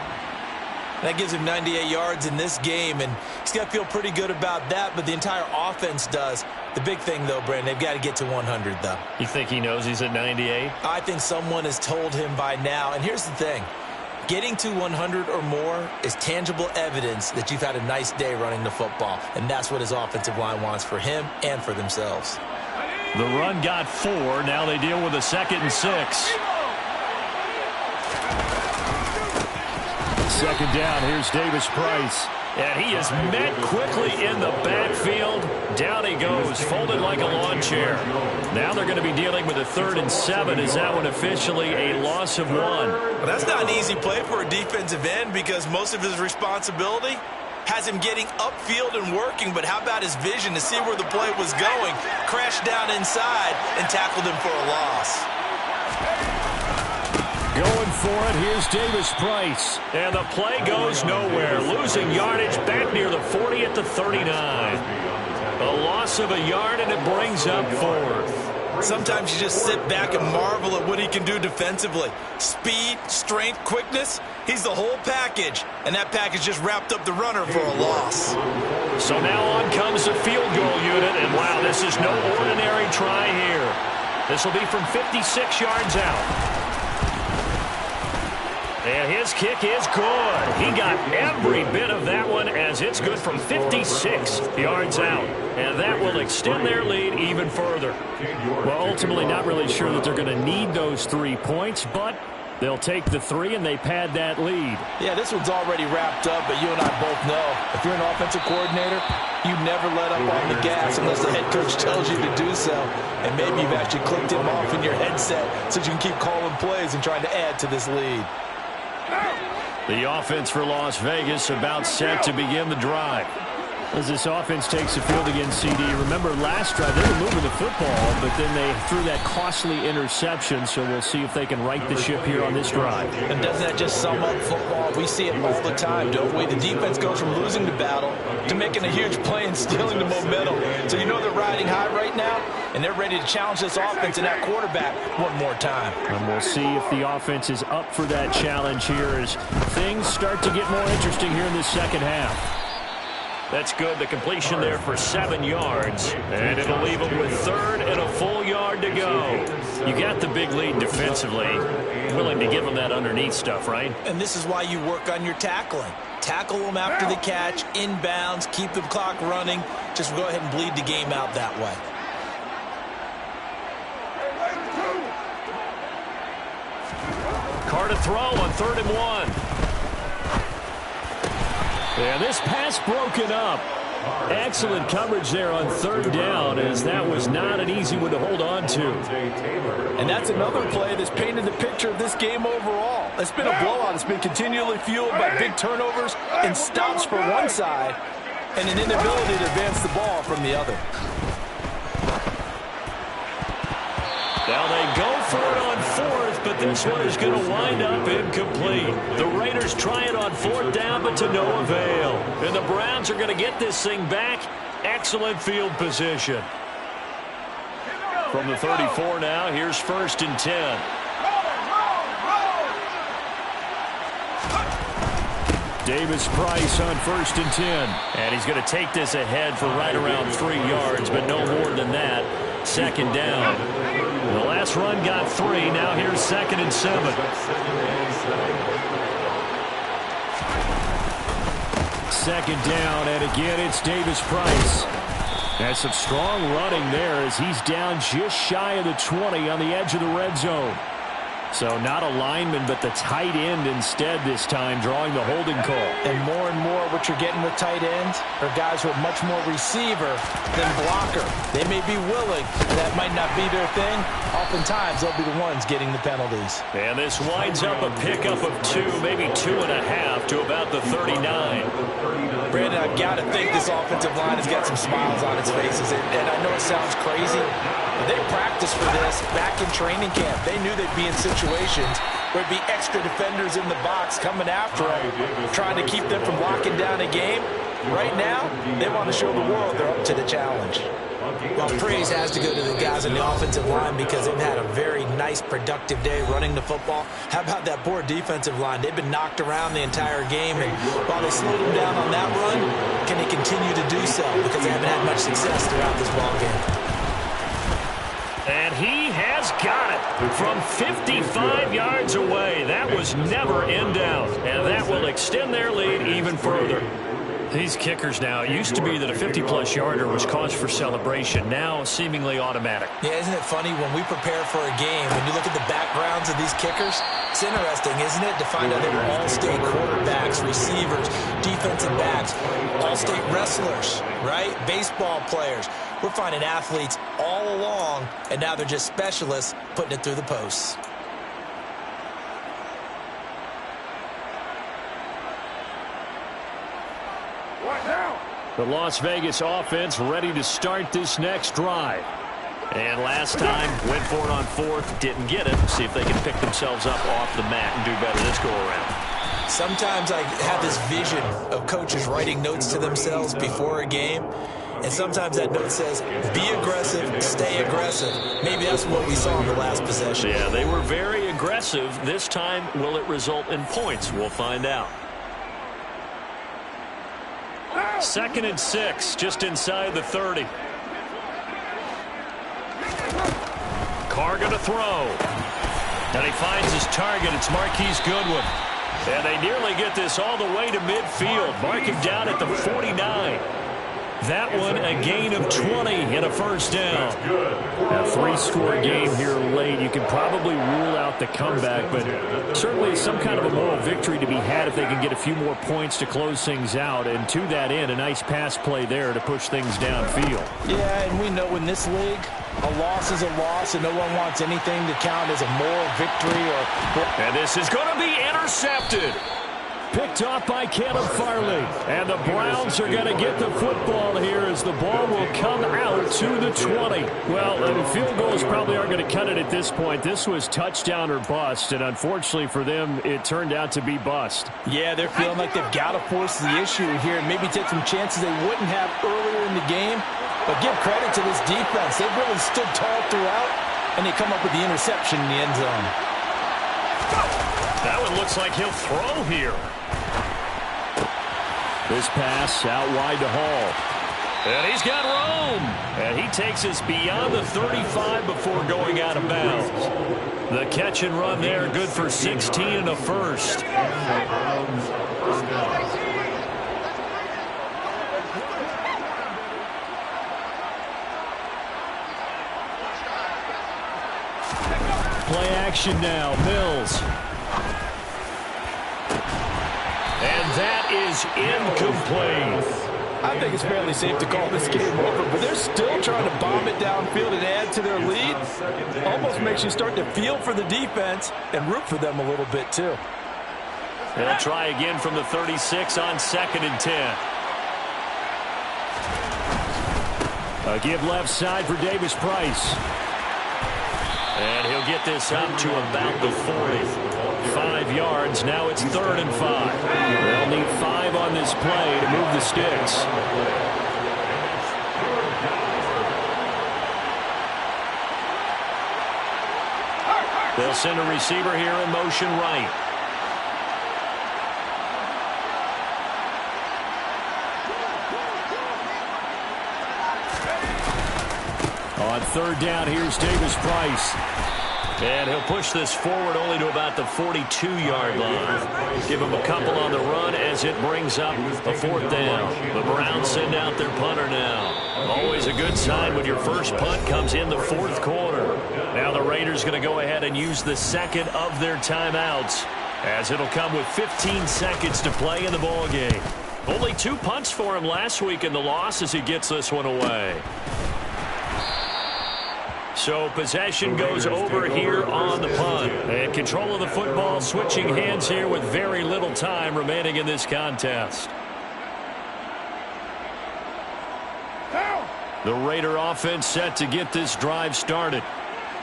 That gives him 98 yards in this game, and he's got to feel pretty good about that, but the entire offense does. The big thing, though, Brandon, they've got to get to 100, though. You think he knows he's at 98? I think someone has told him by now, and here's the thing. Getting to 100 or more is tangible evidence that you've had a nice day running the football, and that's what his offensive line wants for him and for themselves. The run got 4. Now they deal with a 2nd and 6. Second down, here's Davis Price. And he is met quickly in the backfield. Down he goes, folded like a lawn chair. Now they're going to be dealing with a 3rd and 7. Is that one officially a loss of 1? Well, that's not an easy play for a defensive end because most of his responsibility has him getting upfield and working, but how about his vision to see where the play was going? Crashed down inside and tackled him for a loss. Going for it, here's Davis Price. And the play goes nowhere. Losing yardage back near the 40 at the 39. A loss of a yard, and it brings up 4th. Sometimes you just sit back and marvel at what he can do defensively. Speed, strength, quickness, he's the whole package. And that package just wrapped up the runner for a loss. So now on comes the field goal unit, and wow, this is no ordinary try here. This will be from 56 yards out. And his kick is good. He got every bit of that one as it's good from 56 yards out. And that will extend their lead even further. Well, ultimately not really sure that they're going to need those 3 points, but they'll take the 3 and they pad that lead. Yeah, this one's already wrapped up, but you and I both know if you're an offensive coordinator, you never let up on the gas unless the head coach tells you to do so. And maybe you've actually clicked him off in your headset so you can keep calling plays and trying to add to this lead. The offense for Las Vegas about set to begin the drive. As this offense takes the field against CD, remember last drive they were moving the football, but then they threw that costly interception, so we'll see if they can right the ship here on this drive. And doesn't that just sum up football? We see it all the time, don't we? The defense goes from losing the battle to making a huge play and stealing the momentum. So you know they're riding high right now, and they're ready to challenge this offense and that quarterback one more time. And we'll see if the offense is up for that challenge here as things start to get more interesting here in this second half. That's good. The completion there for 7 yards. And it'll leave them with 3rd and a full yard to go. You got the big lead defensively. Willing to give them that underneath stuff, right? And this is why you work on your tackling. Tackle them after the catch, inbounds, keep the clock running. Just go ahead and bleed the game out that way. Carr to throw on 3rd and 1. Yeah, this pass broken up. Excellent coverage there on 3rd down, as that was not an easy one to hold on to. And that's another play that's painted the picture of this game overall. It's been a blowout. It's been continually fueled by big turnovers and stops for one side and an inability to advance the ball from the other. Now they go for it on 4th, but this one is going to wind up incomplete. The Raiders try it on 4th down, but to no avail. And the Browns are going to get this thing back. Excellent field position. From the 34 now, here's 1st and 10. Davis Price on 1st and 10. And he's going to take this ahead for right around 3 yards, but no more than that. 2nd down. The last run got 3. Now here's 2nd and 7. Second down, and again it's Davis Price. That's some strong running there as he's down just shy of the 20 on the edge of the red zone. So not a lineman, but the tight end instead this time, drawing the holding call. And more what you're getting with tight ends are guys who are much more receiver than blocker. They may be willing. That might not be their thing. Oftentimes, they'll be the ones getting the penalties. And this winds up a pickup of 2, maybe 2.5 to about the 39. Brandon, I've got to think this offensive line has got some smiles on its faces. And I know it sounds crazy, but they practiced for this back in training camp. They knew they'd be in situations where it'd be extra defenders in the box coming after them, trying to keep them from locking down a game. Right now, they want to show the world they're up to the challenge. Well, praise has to go to the guys in the offensive line because they've had a very nice, productive day running the football. How about that poor defensive line? They've been knocked around the entire game, and while they slowed them down on that run, can they continue to do so? Because they haven't had much success throughout this ball game. And he has got it from 55 yards away. That was never in doubt, and that will extend their lead even further. These kickers now, it used to be that a 50-plus yarder was cause for celebration. Now, seemingly automatic. Yeah, isn't it funny when we prepare for a game, when you look at the backgrounds of these kickers, it's interesting, isn't it, to find out they were all-state quarterbacks, receivers, defensive backs, all-state wrestlers, right? Baseball players. We're finding athletes all along, and now they're just specialists putting it through the posts. The Las Vegas offense ready to start this next drive. And last time, went for it on fourth, didn't get it. See if they can pick themselves up off the mat and do better this go-around. Sometimes I have this vision of coaches writing notes to themselves before a game, and sometimes that note says, be aggressive, stay aggressive. Maybe that's what we saw in the last possession. Yeah, they were very aggressive. This time, will it result in points? We'll find out. 2nd and 6, just inside the 30. Carr going to throw. And he finds his target. It's Marquise Goodwin. And they nearly get this all the way to midfield. Mark him down at the 49. That one a gain of 20 and a first down. A 3-score game here late. You can probably rule out the comeback, but certainly some kind of a moral victory to be had if they can get a few more points to close things out. And to that end, a nice pass play there to push things downfield. Yeah, and we know in this league, a loss is a loss, and no one wants anything to count as a moral victory. And this is going to be intercepted. Picked off by Caleb Farley. And the Browns are going to get the football here as the ball will come out to the 20. Well, the field goals probably aren't going to cut it at this point. This was touchdown or bust, and unfortunately for them, it turned out to be bust. Yeah, they're feeling like they've got to force the issue here and maybe take some chances they wouldn't have earlier in the game. But give credit to this defense. They've really stood tall throughout, and they come up with the interception in the end zone. That one looks like he'll throw here. This pass out wide to Hall. And he's got room. And he takes us beyond the 35 before going out of bounds. The catch and run there, good for 16 and a first. Play action now, Mills. And that is incomplete. I think it's fairly safe to call this game over, but they're still trying to bomb it downfield and add to their lead. Almost makes you start to feel for the defense and root for them a little bit, too. They'll try again from the 36 on 2nd and 10. A give left side for Davis Price. And he'll get this up to about the 40. 5 yards. Now it's 3rd and 5. They'll need 5 on this play to move the sticks. They'll send a receiver here in motion right. On 3rd down, here's Davis Price. And he'll push this forward only to about the 42-yard line. Give him a couple on the run as it brings up a 4th down. The Browns send out their punter now. Always a good sign when your first punt comes in the 4th quarter. Now the Raiders going to go ahead and use the 2nd of their timeouts, as it'll come with 15 seconds to play in the ball game. Only 2 punts for him last week in the loss as he gets this one away. So possession goes over here on the punt. And control of the football, switching hands here with very little time remaining in this contest. The Raider offense set to get this drive started.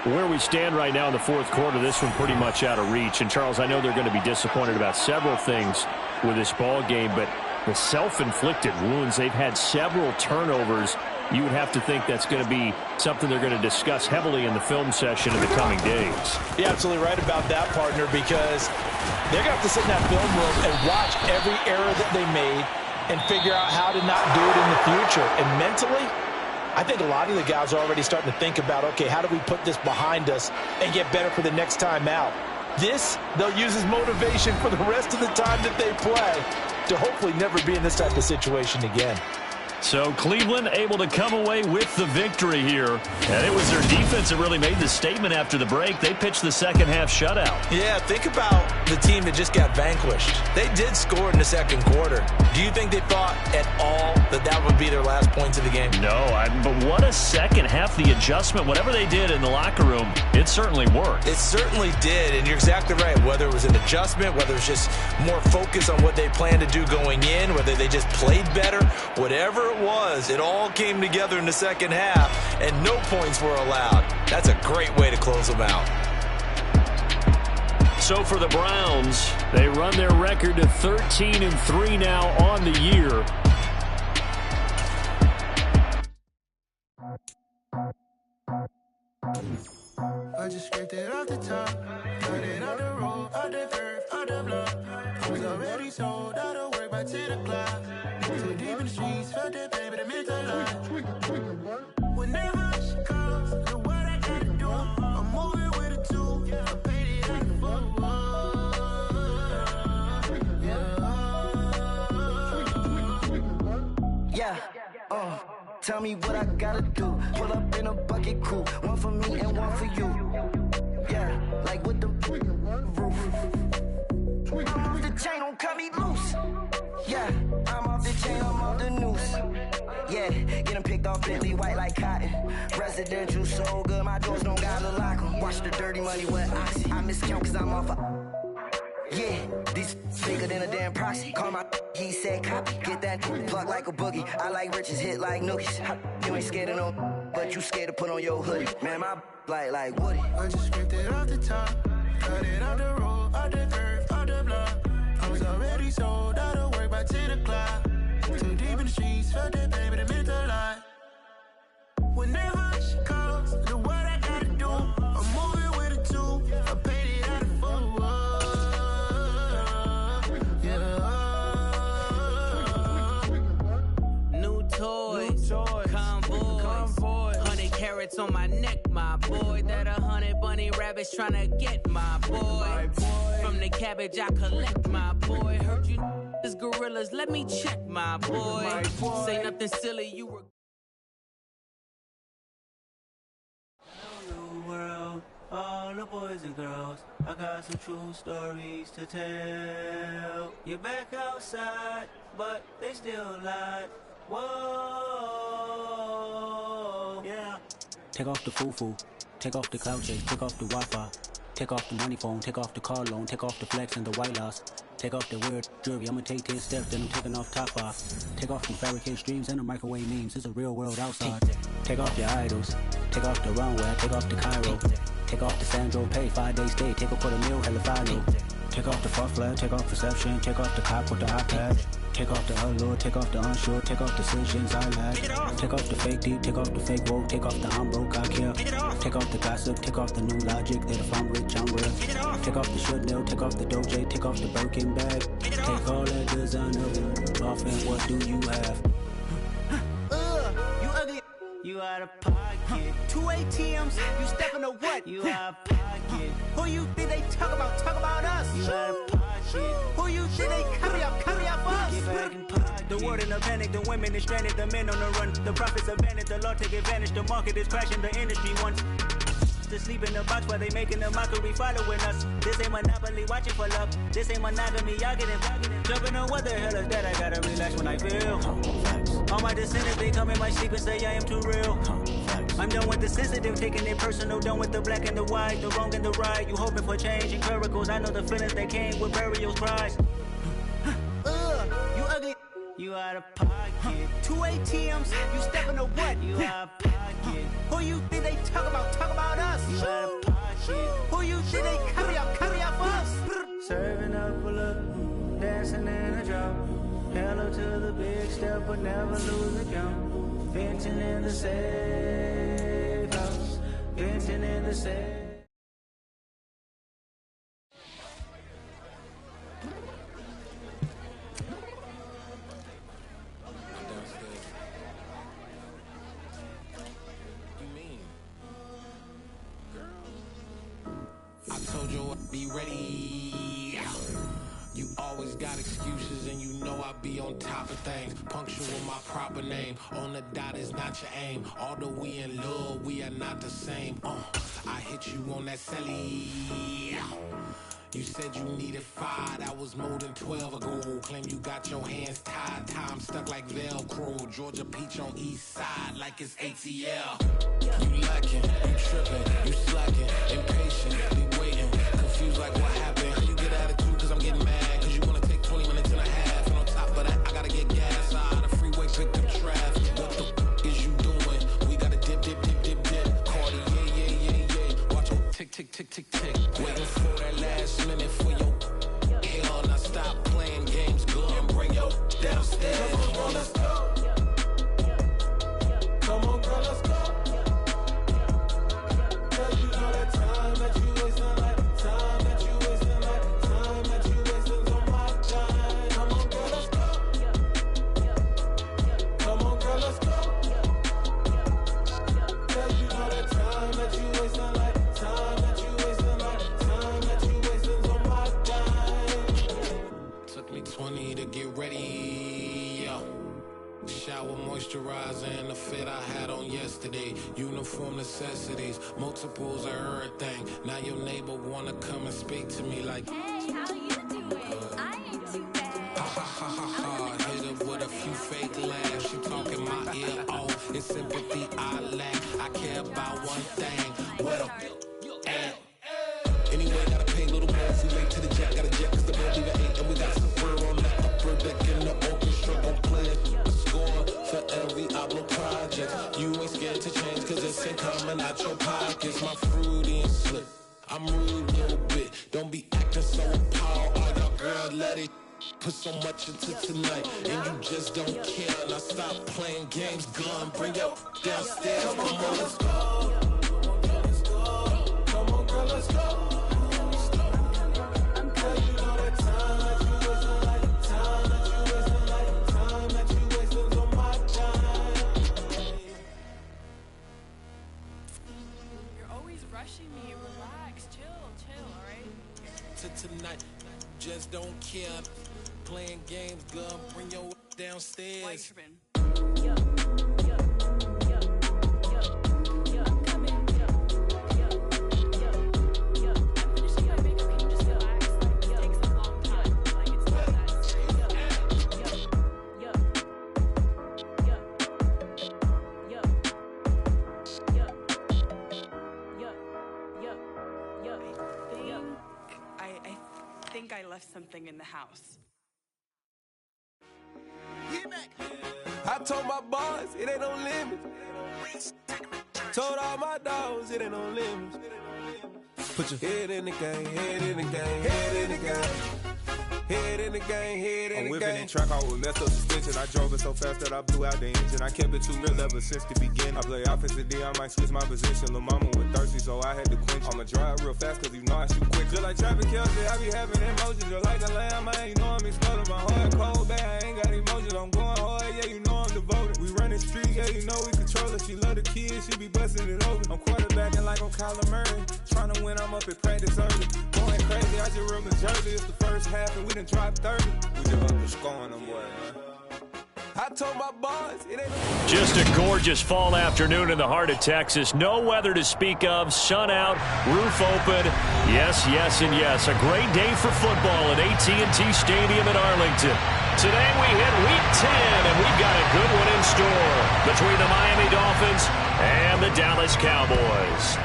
Where we stand right now in the 4th quarter, this one pretty much out of reach. And, Charles, I know they're going to be disappointed about several things with this ball game, but the self-inflicted wounds, they've had several turnovers you would have to think that's going to be something they're going to discuss heavily in the film session in the coming days. You're absolutely right about that, partner, because they're going to have to sit in that film room and watch every error that they made and figure out how to not do it in the future. And mentally, I think a lot of the guys are already starting to think about, okay, how do we put this behind us and get better for the next time out? This, they'll use as motivation for the rest of the time that they play to hopefully never be in this type of situation again. So Cleveland able to come away with the victory here. And it was their defense that really made the statement after the break. They pitched the second half shutout. Yeah, think about the team that just got vanquished. They did score in the second quarter. Do you think they thought at all that that would be their last points of the game? No, but what a second half. The adjustment, whatever they did in the locker room, it certainly worked. It certainly did, and you're exactly right. Whether it was an adjustment, whether it was just more focus on what they planned to do going in, whether they just played better, whatever it was, it all came together in the second half, and no points were allowed. That's a great way to close them out. So for the Browns, they run their record to 13-3 now on the year. I just scraped it off the top, cut it on the road, on the curve, on the block. I was already sold out of work by 10 o'clock. Too deep in the streets, felt that baby, the mental lie. Whenever she calls, know what I gotta do. I'm moving with a two, I paid it out the full. Yeah, tell me what I gotta do. Pull up in a bucket crew, one for me and one for you. Yeah, like with the roof. I'm off the chain, don't cut me loose. Yeah, I'm off the chain, I'm off the noose. Yeah, get them picked off Bentley, white like cotton. Residential so good, my doors don't gotta lock 'em. Watch the dirty money with oxy. I miscount cause I'm off a... Yeah, these bigger than a damn proxy. Call my he said copy. Get that plug like a boogie. I like riches, hit like nookies. You ain't scared of no, but you scared to put on your hoodie. Man, my like Woody. I just scraped it off the top, cut it on the road, on the curve, on the block. I was already sold out of work by 10 o'clock. Too deep in the streets, felt that baby, the mental lie. Whenever she calls, know what I gotta do. I'm moving with a two, I paid it out of full. Toys, convoys, 100 carats on my neck, my boy. That 100 bunny rabbits tryna get my boy. From the cabbage I collect, my boy. Heard you is gorillas, let me check, my boy. Say nothing silly, you were. Hello world, all the boys and girls, I got some true stories to tell. You're back outside, but they still lie. Whoa, yeah. Take off the foo-foo, take off the cloud chase, take off the Wi-Fi, take off the money phone, take off the car loan, take off the flex and the white loss, take off the weird jewelry, I'ma take 10 steps, then I'm taking off top off, take off the fabricate streams and the microwave memes, it's a real world outside, take off your idols, take off the runway, take off the Cairo, take off the Sandro pay, 5 days stay, take a quarter meal, hella follow, take off the fuck flag, take off perception, take off the cop with the iPad. Take off the allure, take off the unsure, take off decisions I lack. Take off the fake deep, take off the fake woke, take off the I'm broke, I care. Take off the gossip, take off the new logic that if I'm rich, I'm real. Take off the Chanel, take off the Doja, take off the Birkin bag. Take all that designer off and what do you have? You ugly, you out of pocket. 2 ATMs, you stepping to what? You out of pocket. Who you think they talk about us? You out of pocket. Who you think they carry up us? Get back in pocket. The world in a panic, the women is stranded, the men on the run. The profits abandoned, the law take advantage, the market is crashing, the industry wants to sleep in the box while they making a mockery following us. This ain't monopoly, watching for love. This ain't monogamy, y'all getting jumping on what the hell is that? I gotta relax when I feel. All my descendants, they come in my sleep and say I am too real. I'm done with the sensitive, taking it personal, done with the black and the white, the wrong and the right. You hoping for change and miracles, I know the feelings that came with burial cries. You ugly, you out of pocket. 2 ATMs, you stepping to what? You out of pocket. Who you think they talk about us? You out of pocket. Who you think they carry up us? Serving up a look, dancing in a drop. Hello to the big step, but never lose the count. venting in the safe house, venting in the safe. I told you I'd be ready. You always got excuses and you know I be on top of things. Punctual my proper name. On the dot is not your aim. Although we in love, we are not the same. I hit you on that celly. You said you needed 5, that was more than 12 ago. Claim you got your hands tied, time stuck like Velcro. Georgia Peach on east side like it's ATL. You lacking, you tripping, you slacking, impatient, be waiting, confused like what happened. How you get attitude cause I'm getting mad, cause you wanna take 20 minutes and a half. And on top of that, I gotta get gas out of the freeway, pick up traffic. What the is you doing? We gotta dip, dip, dip, dip, dip. Cardi, yeah. Watch your tick, tick, tick, tick, tick. Waiting for that last minute for your hell. Now stop playing games, go and bring your downstairs. Come on, let's go. Come on, girl, let's go. Cause you know that time that you wasting, like time that you wasting, like time that you wasting on my time. Come on, girl, let's go. Come on, girl, let's go. Cause you know that time that you wasting, like time that you wasting, like time that you wasting on my time. Took me 20 to get ready, yeah. Shower, moisturizer, and the fit I had on yesterday. Uniform necessities, multiples of everything. Now your neighbor wanna come and speak to me like, hey, how you doing? I ain't too bad. Ha ha ha ha ha. Hit her with a few fake laughs. She talking my ear off. It's sympathy I lack. I care about one thing. What up? Anyway, gotta pay a little more if we late to the jet. Got a jet cause the boat leave at 8. And we got some fur on the upper deck in the orchestra. Gon' play a score for every album project. You ain't scared to change cause it's ain't coming out your pockets. My fruity and slip. I'm rude a little bit. Don't be acting so appalled. All y'all girl, let it put so much into tonight. And you just don't care. Now stop playing games. Gun, bring your downstairs. Come on, let's go. Come on, girl, let's go. Me, relax, chill, alright? Tonight, just don't care. Playing games, gun, bring your downstairs. White tripping. I left something in the house. I told my boys it ain't no limits. Told all my dogs it ain't no limits. Put your head in the game, head in the game, head in the game. Head in the game, head in the game. I'm whipping in track out with messed up suspension. I drove it so fast that I blew out the engine. I kept it too real ever since the beginning. I play offensive D, I might switch my position. Lil' mama was thirsty, so I had to quench. I'ma drive real fast, cause you know I shoot quick. Just like traffic Kelsey, I be having emotions. Just like the lamb, I ain't know I'm exploding. My heart cold, bad, I ain't got emotions. I'm going hard, yeah, you know I'm devoted. We run the street, yeah, you know we control it. She love the kids, she be busting it over. I'm quarterbacking like I'm Kyler Murray. Trying to win, I'm up at practice early. Going crazy, I just rub the jersey. It's the first half and we done dropped 30. We just up to scoring them, boy, man. I told my boys it ain't. Just a gorgeous fall afternoon in the heart of Texas. No weather to speak of. Sun out, roof open. Yes, yes, and yes. A great day for football at AT&T Stadium in Arlington. Today we hit Week 10, and we've got a good one in store between the Miami Dolphins and the Dallas Cowboys.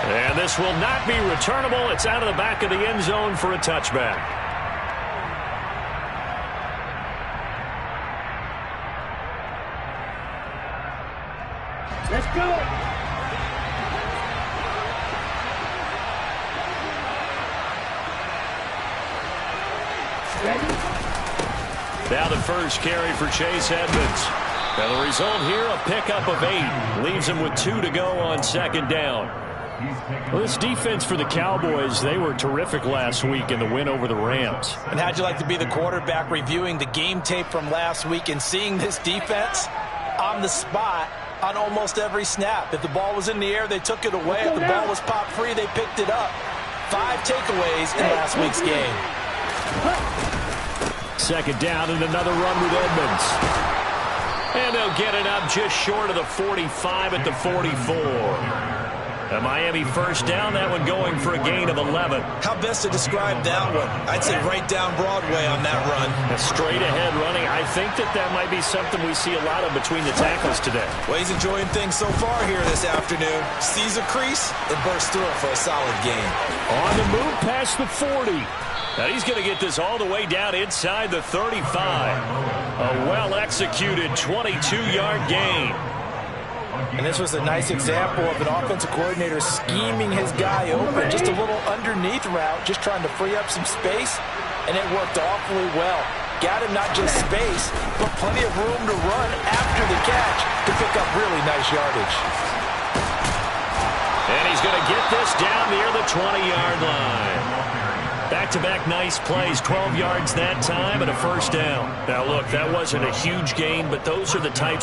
And this will not be returnable. It's out of the back of the end zone for a touchback. Let's go. Ready? Now the first carry for Chase Edmonds. Now the result here, a pickup of 8. Leaves him with 2 to go on second down. Well, this defense for the Cowboys, they were terrific last week in the win over the Rams. And how'd you like to be the quarterback reviewing the game tape from last week and seeing this defense on the spot on almost every snap? If the ball was in the air, they took it away. If the ball was popped free, they picked it up. 5 takeaways in last week's game. Second down and another run with Edmonds. And they'll get it up just short of the 45 at the 44. A Miami first down, that one going for a gain of 11. How best to describe that one? I'd say right down Broadway on that run. A straight ahead running. I think that might be something we see a lot of between the tackles today. Well, he's enjoying things so far here this afternoon. Sees a crease and bursts through it for a solid gain. On the move past the 40. Now he's going to get this all the way down inside the 35. A well-executed 22-yard gain. And this was a nice example of an offensive coordinator scheming his guy open. Just a little underneath route, just trying to free up some space, and it worked awfully well. Got him not just space, but plenty of room to run after the catch to pick up really nice yardage. And he's going to get this down near the 20-yard line. Back-to-back nice plays, 12 yards that time and a first down. Now, look, that wasn't a huge gain, but those are the types